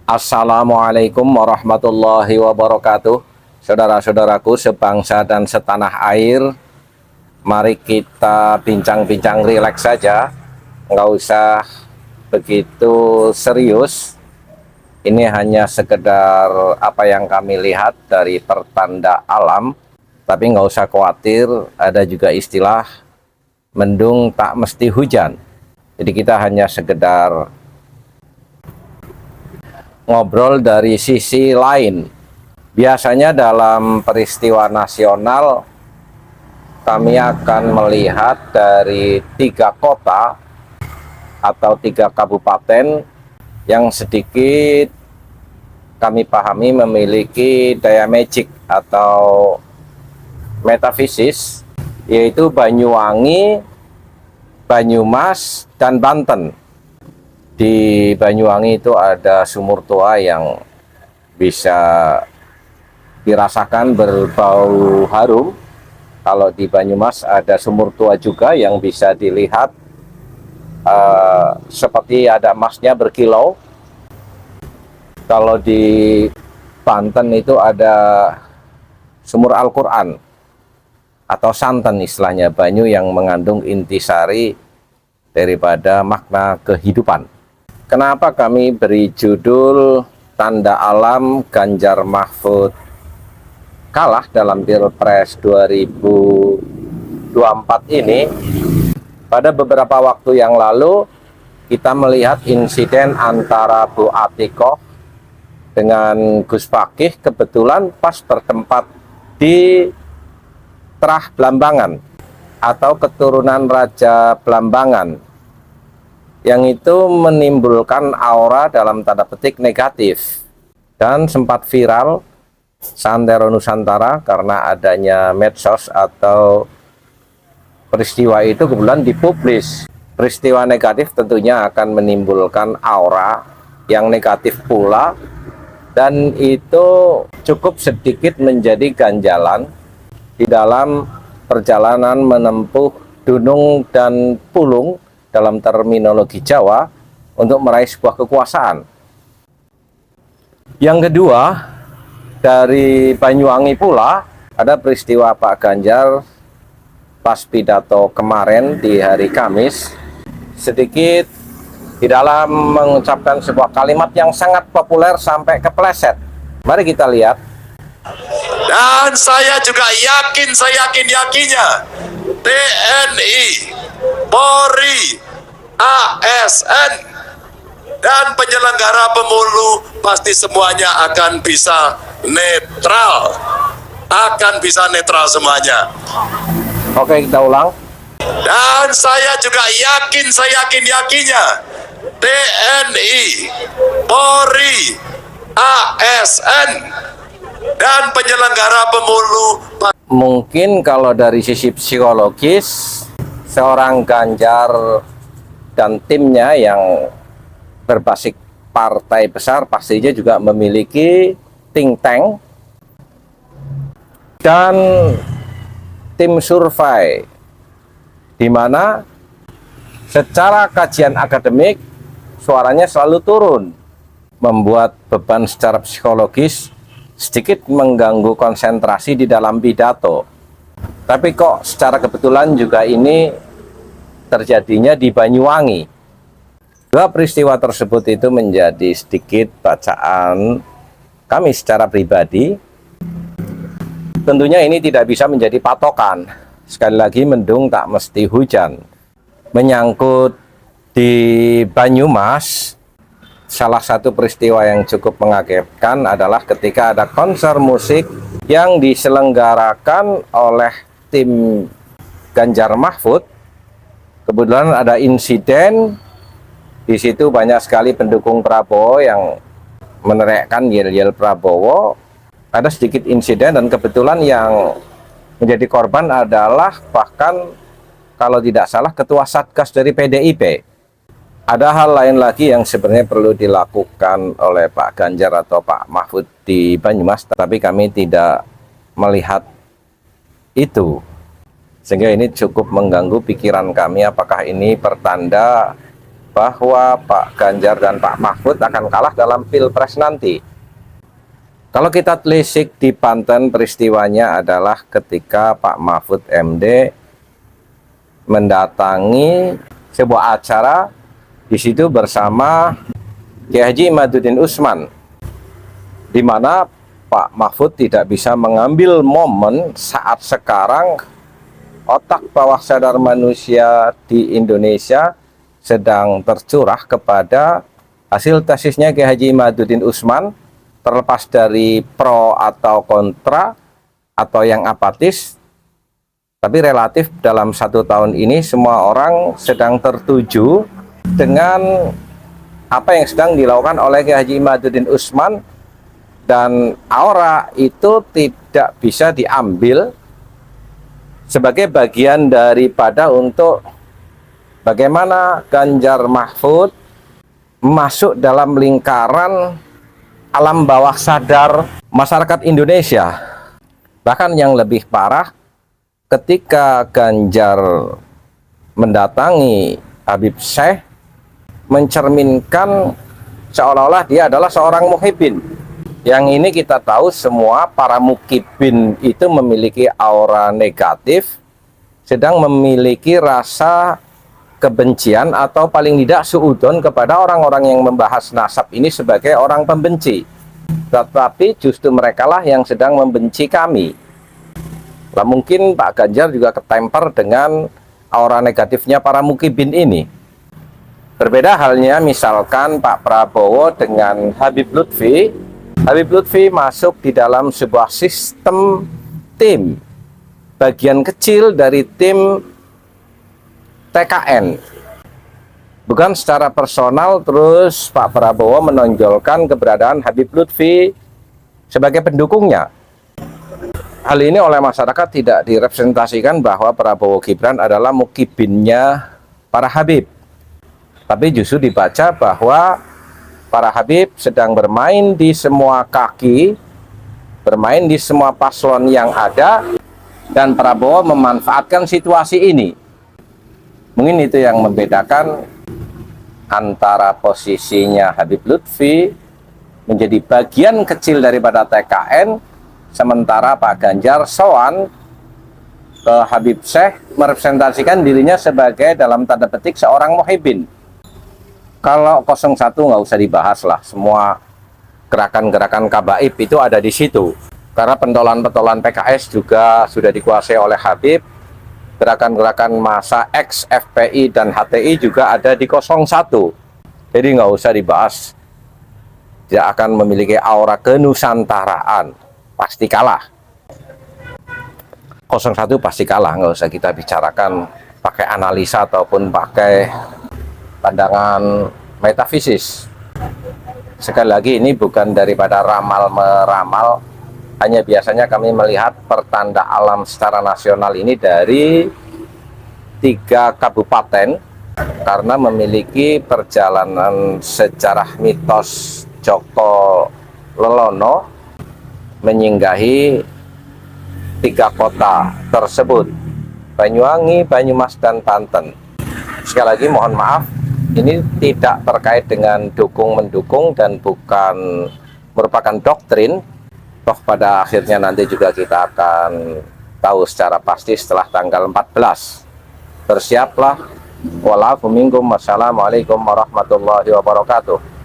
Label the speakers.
Speaker 1: Assalamualaikum warahmatullahi wabarakatuh. Saudara-saudaraku sebangsa dan setanah air, mari kita bincang-bincang rileks saja, nggak usah begitu serius. Ini hanya sekedar apa yang kami lihat dari pertanda alam, tapi nggak usah khawatir, ada juga istilah mendung tak mesti hujan. Jadi kita hanya sekedar ngobrol dari sisi lain. Biasanya dalam peristiwa nasional kami akan melihat dari 3 kota atau 3 kabupaten yang sedikit kami pahami memiliki daya magic atau metafisis, yaitu Banyuwangi, Banyumas, dan Banten. Di Banyuwangi itu ada sumur tua yang bisa dirasakan berbau harum. Kalau di Banyumas ada sumur tua juga yang bisa dilihat seperti ada emasnya berkilau. Kalau di Banten itu ada sumur Al-Quran atau santen istilahnya, banyu yang mengandung intisari daripada makna kehidupan. Kenapa kami beri judul Tanda Alam Ganjar Mahfud kalah dalam Pilpres 2024 ini? Pada beberapa waktu yang lalu kita melihat insiden antara Bu Atikoh dengan Gus Pakih kebetulan pas bertempat di Trah Blambangan atau keturunan Raja Blambangan, yang itu menimbulkan aura dalam tanda petik negatif dan sempat viral santero Nusantara karena adanya medsos atau peristiwa itu kebetulan dipublis. Peristiwa negatif tentunya akan menimbulkan aura yang negatif pula, dan itu cukup sedikit menjadi ganjalan di dalam perjalanan menempuh dunung dan pulung dalam terminologi Jawa untuk meraih sebuah kekuasaan. Yang kedua, dari Banyuwangi pula ada peristiwa Pak Ganjar pas pidato kemarin di hari Kamis sedikit di dalam mengucapkan sebuah kalimat yang sangat populer sampai kepleset. Mari kita lihat.
Speaker 2: Dan saya juga yakin, saya yakinnya TNI, Polri, ASN, dan penyelenggara pemilu pasti semuanya akan bisa netral, semuanya.
Speaker 1: Oke, kita ulang.
Speaker 2: Dan saya juga yakin, saya yakinnya TNI, Polri, ASN, dan penyelenggara pemilu.
Speaker 1: Mungkin kalau dari sisi psikologis, seorang Ganjar dan timnya yang berbasis partai besar pastinya juga memiliki think tank dan tim survei, di mana secara kajian akademik suaranya selalu turun, membuat beban secara psikologis sedikit mengganggu konsentrasi di dalam pidato. Tapi kok secara kebetulan juga ini terjadinya di Banyuwangi. Dua peristiwa tersebut itu menjadi sedikit bacaan kami secara pribadi. Tentunya ini tidak bisa menjadi patokan. Sekali lagi, mendung tak mesti hujan. Menyangkut di Banyumas, salah satu peristiwa yang cukup mengagetkan adalah ketika ada konser musik yang diselenggarakan oleh tim Ganjar Mahfud. Kebetulan ada insiden di situ, banyak sekali pendukung Prabowo yang meneriakkan yel-yel Prabowo. Ada sedikit insiden dan kebetulan yang menjadi korban adalah bahkan kalau tidak salah ketua Satgas dari PDIP. Ada hal lain lagi yang sebenarnya perlu dilakukan oleh Pak Ganjar atau Pak Mahfud di Banyumas, tapi kami tidak melihat itu. Sehingga ini cukup mengganggu pikiran kami, apakah ini pertanda bahwa Pak Ganjar dan Pak Mahfud akan kalah dalam Pilpres nanti. Kalau kita telisik di Banten, peristiwanya adalah ketika Pak Mahfud MD mendatangi sebuah acara di situ bersama Kiai Haji Imaduddin Usman, di mana Pak Mahfud tidak bisa mengambil momen saat sekarang otak bawah sadar manusia di Indonesia sedang tercurah kepada hasil tesisnya Kiai Haji Imaduddin Usman, terlepas dari pro atau kontra atau yang apatis, tapi relatif dalam 1 tahun ini semua orang sedang tertuju dengan apa yang sedang dilakukan oleh Kiai Haji Imaduddin Usman, dan aura itu tidak bisa diambil sebagai bagian daripada untuk bagaimana Ganjar Mahfud masuk dalam lingkaran alam bawah sadar masyarakat Indonesia. Bahkan yang lebih parah, ketika Ganjar mendatangi Habib Syekh, mencerminkan seolah-olah dia adalah seorang muhibbin. Yang ini kita tahu semua para mukibin itu memiliki aura negatif, sedang memiliki rasa kebencian atau paling tidak suudon kepada orang-orang yang membahas nasab ini sebagai orang pembenci. Tetapi justru merekalah yang sedang membenci kami. Lah mungkin Pak Ganjar juga ketemper dengan aura negatifnya para mukibin ini. Berbeda halnya misalkan Pak Prabowo dengan Habib Lutfi. Habib Lutfi masuk di dalam sebuah sistem tim, bagian kecil dari tim TKN. Bukan secara personal, terus Pak Prabowo menonjolkan keberadaan Habib Lutfi sebagai pendukungnya. Hal ini oleh masyarakat tidak direpresentasikan bahwa Prabowo Gibran adalah mukibinnya para Habib, tapi justru dibaca bahwa para Habib sedang bermain di semua kaki, bermain di semua paslon yang ada, dan Prabowo memanfaatkan situasi ini. Mungkin itu yang membedakan antara posisinya Habib Lutfi menjadi bagian kecil daripada TKN, sementara Pak Ganjar sowan ke Habib Syekh merepresentasikan dirinya sebagai dalam tanda petik seorang muhibbin. Kalau 01 nggak usah dibahas lah, semua gerakan-gerakan kabaib itu ada di situ. Karena pentolan-pentolan PKS juga sudah dikuasai oleh Habib. Gerakan-gerakan masa ex FPI dan HTI juga ada di 01. Jadi nggak usah dibahas. Tidak akan memiliki aura kenusantaraan. Pasti kalah. 01 pasti kalah, nggak usah kita bicarakan pakai analisa ataupun pakai pandangan metafisis. Sekali lagi, ini bukan daripada ramal meramal, hanya biasanya kami melihat pertanda alam secara nasional ini dari 3 kabupaten karena memiliki perjalanan sejarah mitos Joko Lelono menyinggahi 3 kota tersebut, Banyuwangi, Banyumas, dan Banten. Sekali lagi mohon maaf, ini tidak terkait dengan dukung-mendukung dan bukan merupakan doktrin. Toh pada akhirnya nanti juga kita akan tahu secara pasti setelah tanggal 14. Bersiaplah. Wassalamualaikum warahmatullahi wabarakatuh.